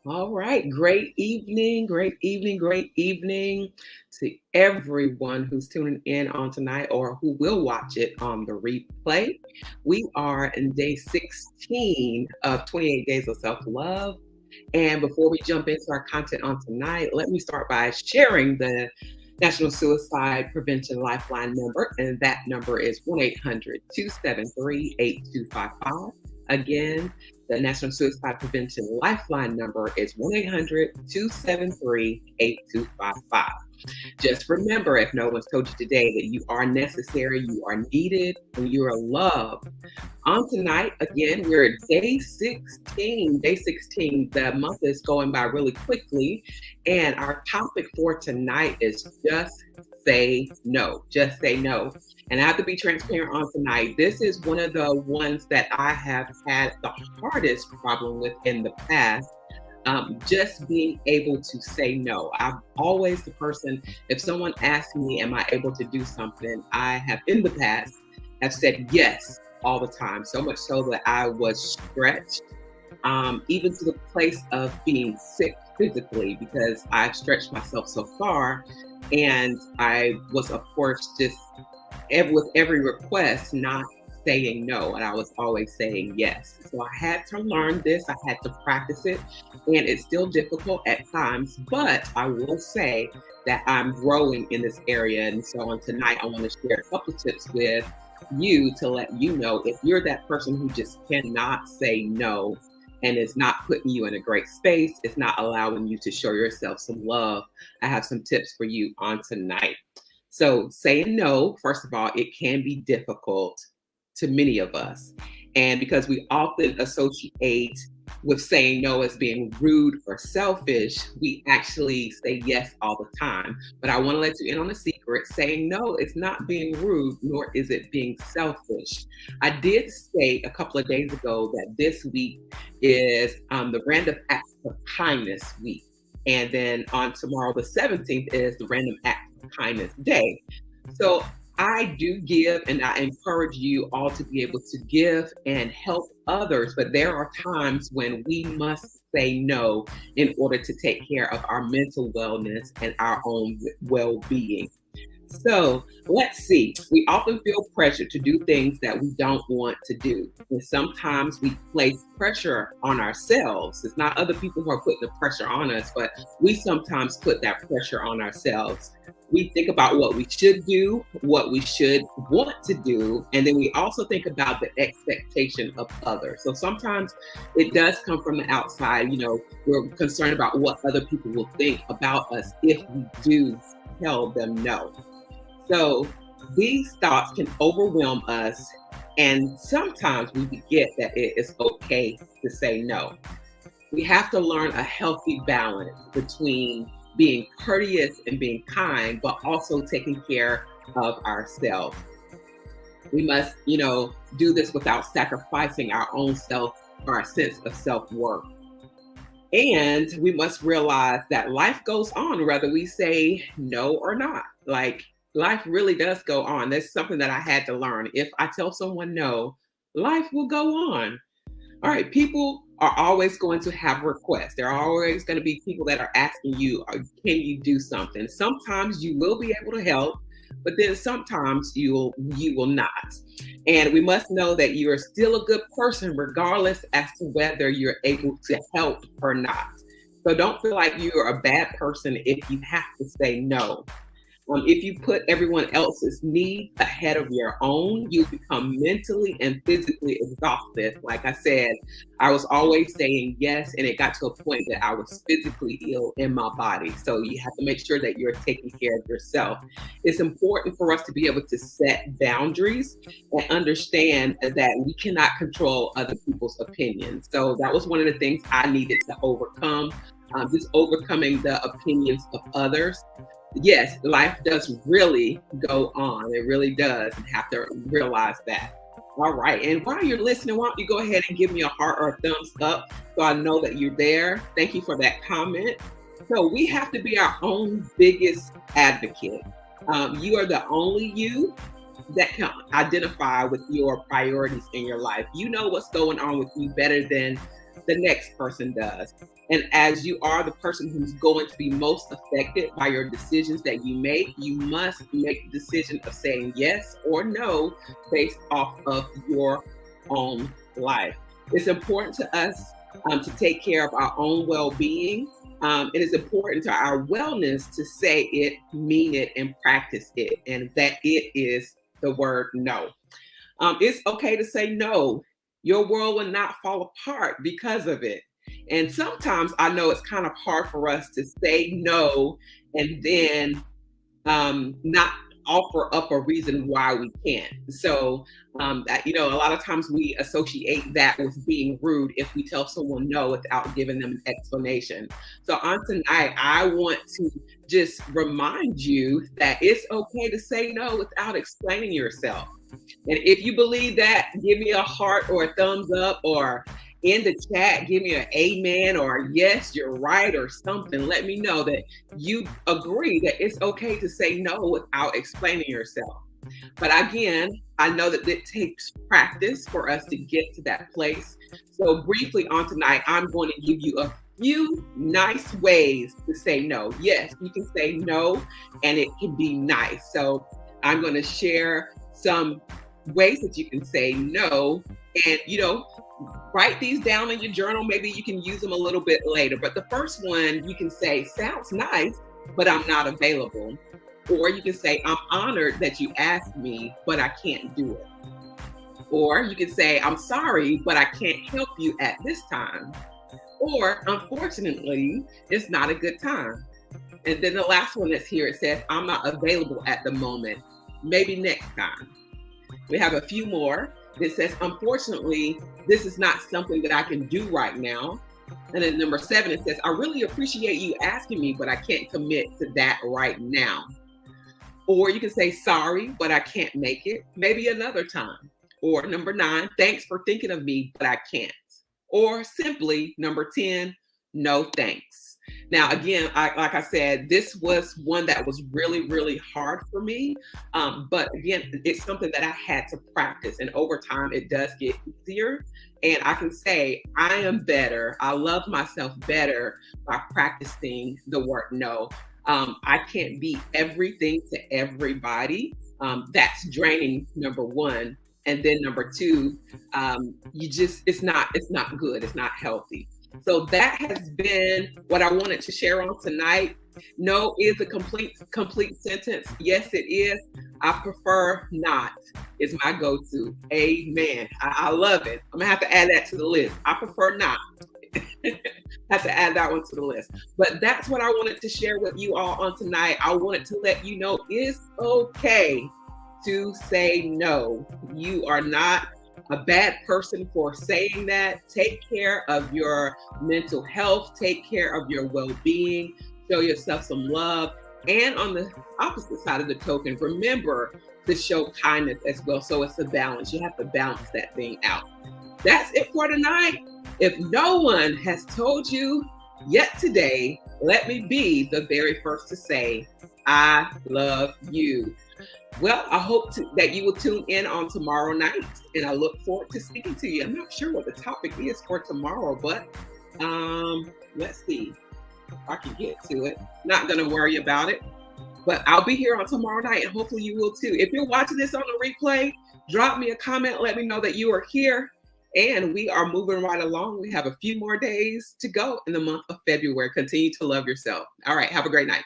All right. Great evening, great evening to everyone who's tuning in on tonight or who will watch it on the replay. We are in day 16 of 28 Days of Self Love. And before we jump into our content on tonight, let me start by sharing the National Suicide Prevention Lifeline number. And that number is 1 800 273 8255. Again, the National Suicide Prevention Lifeline number is 1 800 273 8255. Just remember, if no one's told you today, that you are necessary, you are needed, and you are loved. On tonight, again, we're at day 16. Day 16, the month is going by really quickly. And our topic for tonight is just say no. Just say no. And I have to be transparent on tonight. This is one of the ones that I have had the hardest problem with in the past. Just being able to say no. I'm always the person, if someone asks me, am I able to do something? I have in the past have said yes all the time, so much so that I was stretched, even to the place of being sick physically because I stretched myself so far. And I was, of course, just with every request, not saying no. And I was always saying yes. So I had to learn this. I had to practice it. And it's still difficult at times. But I will say that I'm growing in this area. And so on tonight, I want to share a couple tips with you to let you know if you're that person who just cannot say no and it's not putting you in a great space, it's not allowing you to show yourself some love. I have some tips for you on tonight. So saying no, first of all, it can be difficult to many of us. And because we often associate with saying no as being rude or selfish, we actually say yes all the time. But I want to let you in on a secret. Saying no is not being rude, nor is it being selfish. I did say a couple of days ago that this week is the Random Acts of Kindness week. And then on tomorrow, the 17th, is the Random Acts of Kindness Day. So I do give, and I encourage you all to be able to give and help others. But there are times when we must say no in order to take care of our mental wellness and our own well being. So let's see. We often feel pressure to do things that we don't want to do. And sometimes we place pressure on ourselves. It's not other people who are putting the pressure on us, but we sometimes put that pressure on ourselves. We think about what we should do, what we should want to do, and then we also think about the expectation of others. So sometimes it does come from the outside. We're concerned about what other people will think about us if we do tell them no. So these thoughts can overwhelm us, and sometimes we forget that it is okay to say no. We have to learn a healthy balance between being courteous and being kind, but also taking care of ourselves. We must, do this without sacrificing our own self or our sense of self-worth. And we must realize that life goes on, whether we say no or not. Like, life really does go on. That's something that I had to learn. If I tell someone no, life will go on. All right, people are always going to have requests. There are always going to be people that are asking you, can you do something? Sometimes you will be able to help, but then sometimes you will not. And we must know that you are still a good person, regardless as to whether you're able to help or not. So don't feel like you're a bad person if you have to say no. If you put everyone else's needs ahead of your own, you become mentally and physically exhausted. Like I said, I was always saying yes, and it got to a point that I was physically ill in my body. So you have to make sure that you're taking care of yourself. It's important for us to be able to set boundaries and understand that we cannot control other people's opinions. So that was one of the things I needed to overcome, just overcoming the opinions of others. Yes, life does really go on. It really does. You have to realize that. All right. And while you're listening, why don't you go ahead and give me a heart or a thumbs up so I know that you're there. Thank you for that comment. So we have to be our own biggest advocate. You are the only you that can identify with your priorities in your life. You know what's going on with you better than the next person does. And as you are the person who's going to be most affected by your decisions that you must make the decision of saying yes or no based off of your own life. It's important to us to take care of our own well being. It is important to our wellness to say it, mean it, and practice it. And that it is the word no. It's okay to say no. Your world will not fall apart because of it. And sometimes I know it's kind of hard for us to say no and then not offer up a reason why we can't. So, a lot of times we associate that with being rude if we tell someone no without giving them an explanation. So, on tonight, I want to just remind you that it's okay to say no without explaining yourself. And if you believe that, give me a heart or a thumbs up, or in the chat, give me an amen or yes, you're right or something. Let me know that you agree that it's okay to say no without explaining yourself. But again, I know that it takes practice for us to get to that place. So briefly on tonight, I'm going to give you a few nice ways to say no. Yes, you can say no and it can be nice. So I'm going to share some ways that you can say no, and write these down in your journal. Maybe you can use them a little bit later. But the first one you can say, sounds nice, but I'm not available. Or you can say, I'm honored that you asked me, but I can't do it. Or you can say, I'm sorry, but I can't help you at this time. Or unfortunately, it's not a good time. And then the last one that's here, it says, I'm not available at the moment. Maybe next time. We have a few more. It says, unfortunately, this is not something that I can do right now. And then number 7, it says, I really appreciate you asking me, but I can't commit to that right now. Or you can say, sorry, but I can't make it. Maybe another time. Or number 9, thanks for thinking of me, but I can't. Or simply number 10, no thanks. Now, again, like I said, this was one that was really, really hard for me. But again, it's something that I had to practice. And over time, it does get easier. And I can say, I am better. I love myself better by practicing the word no. I can't be everything to everybody. That's draining, number 1. And then number 2, it's not good. It's not healthy. So that has been what I wanted to share on tonight. No is a complete sentence. Yes, it is. I prefer not is my go-to. Amen. I love it. I'm gonna have to add that to the list. I prefer not. Have to add that one to the list. But that's what I wanted to share with you all on tonight. I wanted to let you know it's okay to say no. You are not a bad person for saying that. Take care of your mental health. Take care of your well-being. Show yourself some love. And on the opposite side of the token, remember to show kindness as well. So it's a balance. You have to balance that thing out. That's it for tonight. If no one has told you yet today, let me be the very first to say, I love you. Well, I hope that you will tune in on tomorrow night, and I look forward to speaking to you. I'm not sure what the topic is for tomorrow, but let's see if I can get to it. Not going to worry about it, but I'll be here on tomorrow night, and hopefully you will too. If you're watching this on the replay, drop me a comment. Let me know that you are here, and we are moving right along. We have a few more days to go in the month of February. Continue to love yourself. All right. Have a great night.